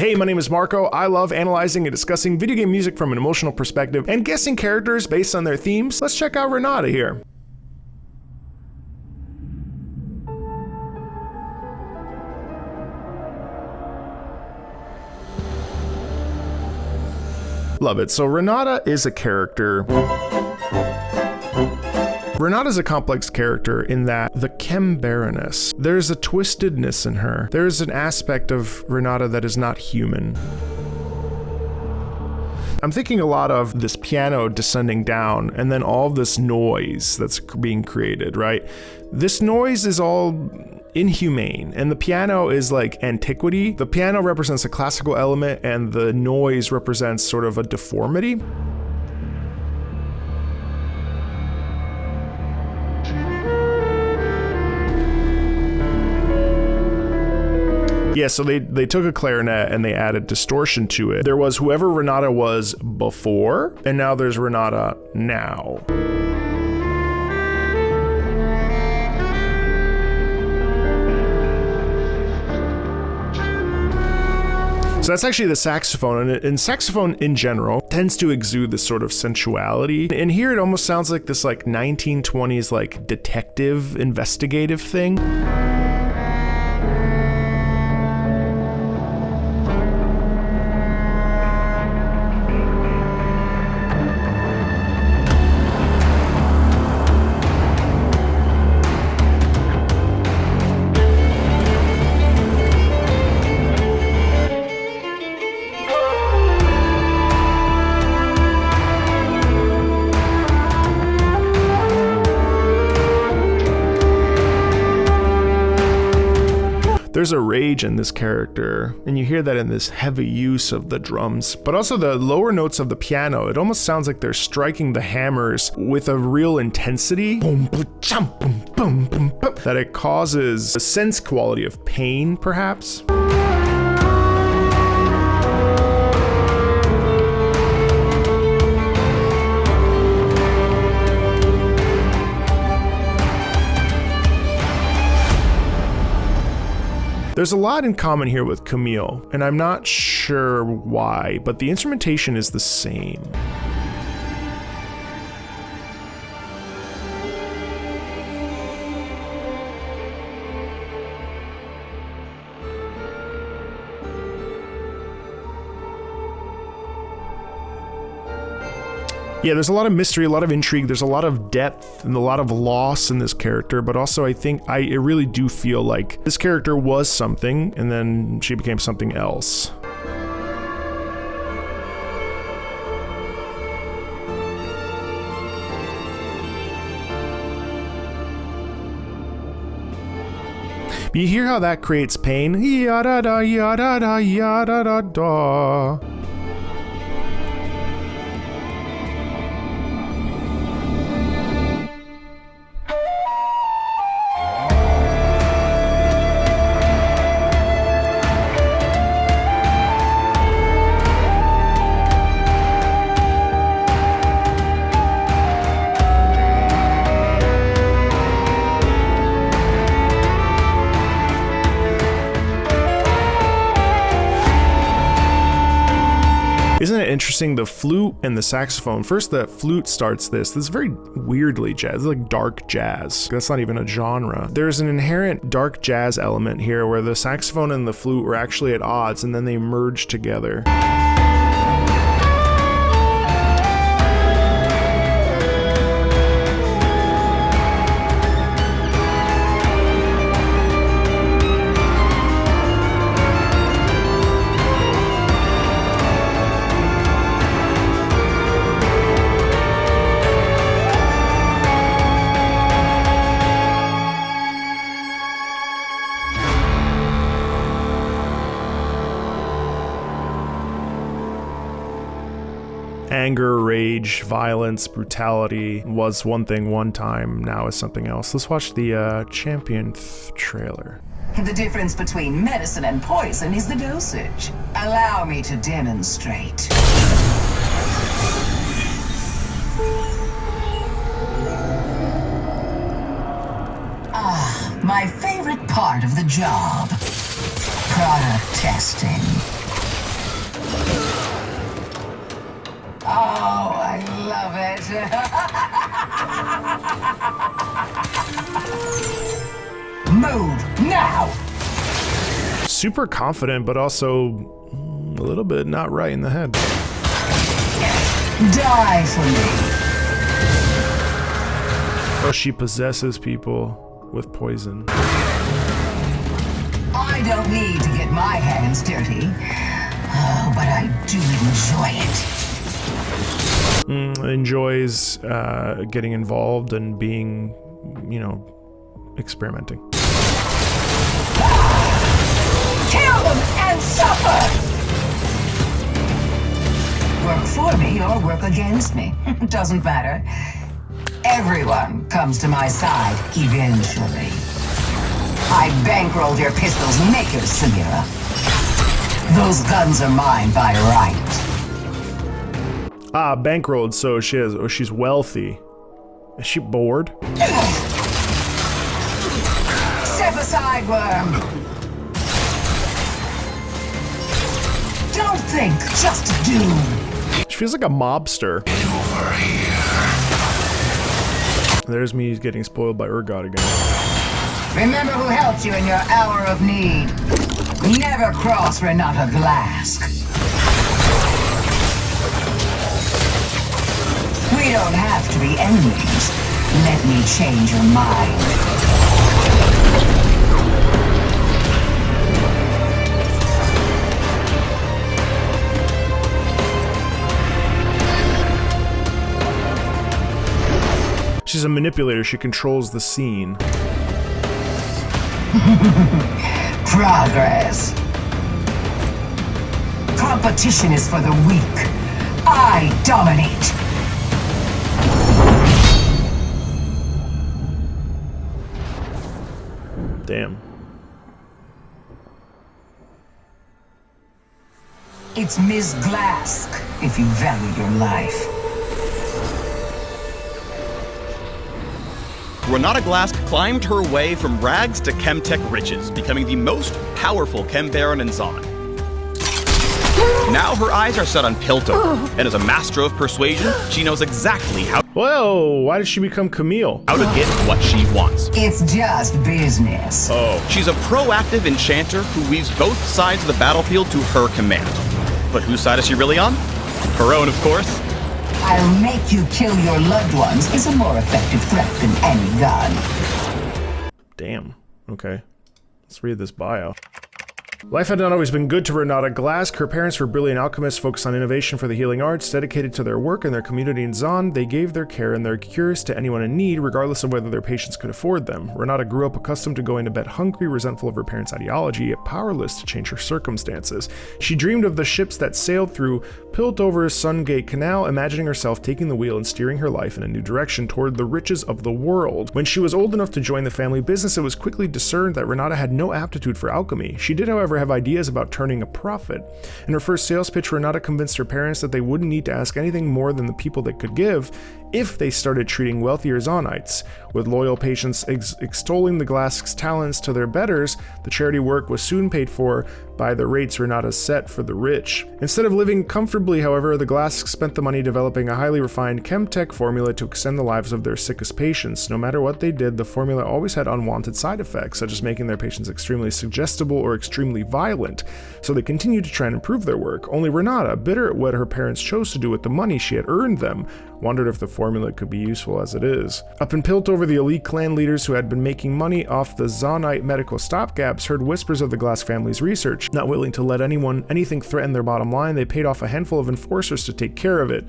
Hey, my name is Marco. I love analyzing and discussing video game music from an emotional perspective and guessing characters based on their themes. Let's check out Renata here. Love it. So Renata is a character. Renata's a complex character in that the chem Baroness, there's a twistedness in her. There's an aspect of Renata that is not human. I'm thinking a lot of this piano descending down and then all this noise that's being created, right? This noise is all inhumane, and the piano is like antiquity. The piano represents a classical element and the noise represents sort of a deformity. Yeah, so they took a clarinet and they added distortion to it. There was whoever Renata was before, and now there's Renata now. So that's actually the saxophone, and saxophone in general tends to exude this sort of sensuality. And here it almost sounds like this like 1920s like detective investigative thing. There's a rage in this character, and you hear that in this heavy use of the drums, but also the lower notes of the piano. It almost sounds like they're striking the hammers with a real intensity, that it causes a sense quality of pain, perhaps. There's a lot in common here with Camille, and I'm not sure why, but the instrumentation is the same. Yeah, there's a lot of mystery, a lot of intrigue, there's a lot of depth and a lot of loss in this character, but also I think I really do feel like this character was something and then she became something else. You hear how that creates pain? Yada-da, yada-da, yada-da-da. Isn't it interesting, the flute and the saxophone? First, the flute starts this is very weirdly jazz, it's like dark jazz. That's not even a genre. There's an inherent dark jazz element here where the saxophone and the flute were actually at odds and then they merge together. Anger, rage, violence, brutality was one thing one time, now is something else. Let's watch the Champion trailer. The difference between medicine and poison is the dosage. Allow me to demonstrate. My favorite part of the job. Product testing. it! Move now! Super confident, but also a little bit not right in the head. Die for me! Oh, she possesses people with poison. I don't need to get my hands dirty. Oh, but I do enjoy it. Enjoys getting involved and being, you know, experimenting. Kill them and suffer! Work for me or work against me. Doesn't matter. Everyone comes to my side eventually. I bankrolled your pistol's makers, Samira. Those guns are mine by right. Ah, bankrolled, so she's wealthy. Is she bored? Step aside, worm. Don't think, just do. She feels like a mobster. Over here. There's me getting spoiled by Urgot again. Remember who helped you in your hour of need. Never cross Renata Glasc. We don't have to be enemies. Let me change your mind. She's a manipulator. She controls the scene. Progress. Competition is for the weak. I dominate. Damn. It's Ms. Glasc, if you value your life. Renata Glasc climbed her way from rags to chemtech riches, becoming the most powerful chem baron in Zon. Now her eyes are set on Piltover, and as a master of persuasion, she knows exactly how Whoa, why did she become Camille? to get what she wants. It's just business. Oh, she's a proactive enchanter who weaves both sides of the battlefield to her command. But whose side is she really on? Her own, of course. I'll make you kill your loved ones is a more effective threat than any gun. Damn. Okay. Let's read this bio. Life had not always been good to Renata Glasc. Her parents were brilliant alchemists focused on innovation for the healing arts. Dedicated to their work and their community in Zon, they gave their care and their cures to anyone in need, regardless of whether their patients could afford them. Renata grew up accustomed to going to bed hungry, resentful of her parents' ideology, yet powerless to change her circumstances. She dreamed of the ships that sailed through Piltover's Sungate Canal, imagining herself taking the wheel and steering her life in a new direction toward the riches of the world. When she was old enough to join the family business, it was quickly discerned that Renata had no aptitude for alchemy. She did, however, have ideas about turning a profit. In her first sales pitch, Renata convinced her parents that they wouldn't need to ask anything more than the people they could give if they started treating wealthier Zonites. With loyal patients extolling the Glasc's talents to their betters, the charity work was soon paid for by the rates Renata set for the rich. Instead of living comfortably, however, the Glascs spent the money developing a highly refined chemtech formula to extend the lives of their sickest patients. No matter what they did, the formula always had unwanted side effects, such as making their patients extremely suggestible or extremely violent, so they continued to try and improve their work. Only Renata, bitter at what her parents chose to do with the money she had earned them, wondered if the formula could be useful as it is. Up in Piltover, the elite clan leaders who had been making money off the Zonite medical stopgaps heard whispers of the Glasc family's research. Not willing to let anything threaten their bottom line, they paid off a handful of enforcers to take care of it.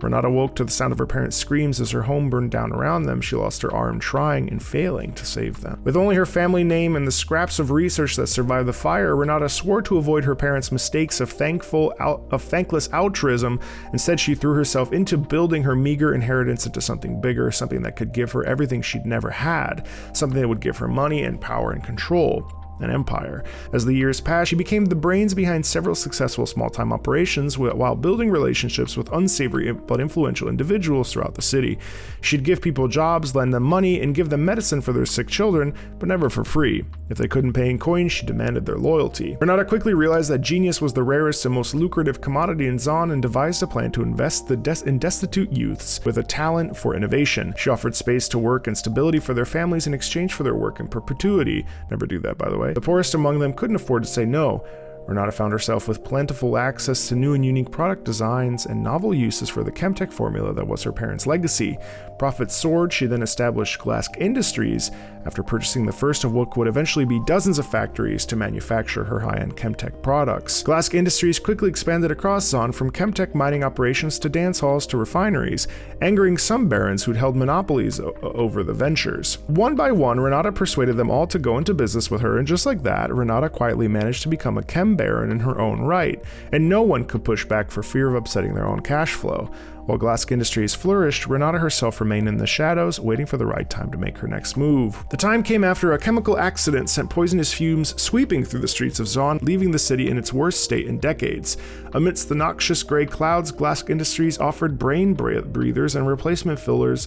Renata woke to the sound of her parents' screams as her home burned down around them. She lost her arm trying and failing to save them. With only her family name and the scraps of research that survived the fire, Renata swore to avoid her parents' mistakes of thankless altruism. Instead, she threw herself into building her meager inheritance into something bigger, something that could give her everything she'd never had, something that would give her money and power and control. an empire. As the years passed, she became the brains behind several successful small-time operations while building relationships with unsavory but influential individuals throughout the city. She'd give people jobs, lend them money, and give them medicine for their sick children, but never for free. If they couldn't pay in coins, she demanded their loyalty. Renata quickly realized that genius was the rarest and most lucrative commodity in Zon and devised a plan to invest in destitute youths with a talent for innovation. She offered space to work and stability for their families in exchange for their work in perpetuity. Never do that, by the way. The poorest among them couldn't afford to say no. Renata found herself with plentiful access to new and unique product designs and novel uses for the Chemtech formula that was her parents' legacy. Profits soared. She then established Glasc Industries after purchasing the first of what would eventually be dozens of factories to manufacture her high-end Chemtech products. Glasc Industries quickly expanded across Zon, from Chemtech mining operations to dance halls to refineries, angering some barons who'd held monopolies over the ventures. One by one, Renata persuaded them all to go into business with her, and just like that, Renata quietly managed to become a chem baron in her own right, and no one could push back for fear of upsetting their own cash flow. While Glasc Industries flourished, Renata herself remained in the shadows, waiting for the right time to make her next move. The time came after a chemical accident sent poisonous fumes sweeping through the streets of Zon, leaving the city in its worst state in decades. Amidst the noxious gray clouds, Glasc Industries offered brain breathers and replacement filters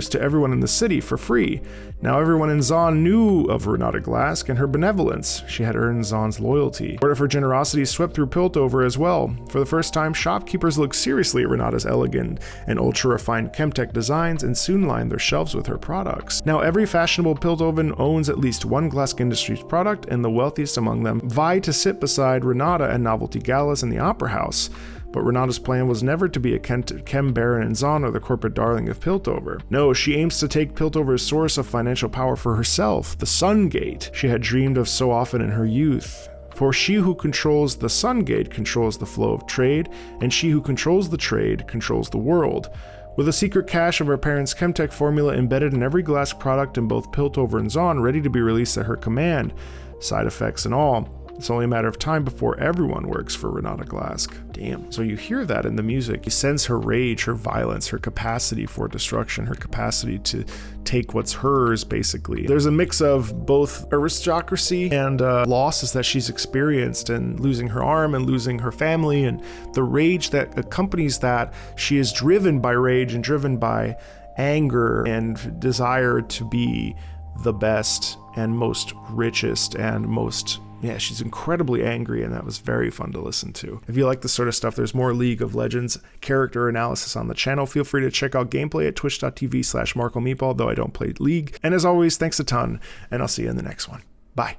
to everyone in the city for free. Now everyone in Zon knew of Renata Glasc and her benevolence. She had earned Zon's loyalty. Word of her generosity swept through Piltover as well. For the first time, shopkeepers looked seriously at Renata's elegant and ultra-refined Chemtech designs and soon lined their shelves with her products. Now every fashionable Piltover owns at least one Glasc Industries product, and the wealthiest among them vie to sit beside Renata at novelty galas in the Opera House. But Renata's plan was never to be a chem baron in Zon or the corporate darling of Piltover. No, she aims to take Piltover's source of financial power for herself, the Sun Gate she had dreamed of so often in her youth. For she who controls the Sun Gate controls the flow of trade, and she who controls the trade controls the world. With a secret cache of her parents' Chemtech formula embedded in every Glasc product in both Piltover and Zon, ready to be released at her command, side effects and all, it's only a matter of time before everyone works for Renata Glasc. Damn. So you hear that in the music. You sense her rage, her violence, her capacity for destruction, her capacity to take what's hers, basically. There's a mix of both aristocracy and losses that she's experienced, and losing her arm and losing her family, and the rage that accompanies that. She is driven by rage and driven by anger and desire to be the best and most richest and most... Yeah, she's incredibly angry, and that was very fun to listen to. If you like this sort of stuff, there's more League of Legends character analysis on the channel. Feel free to check out gameplay at twitch.tv/MarcoMeatball, though I don't play League. And as always, thanks a ton, and I'll see you in the next one. Bye.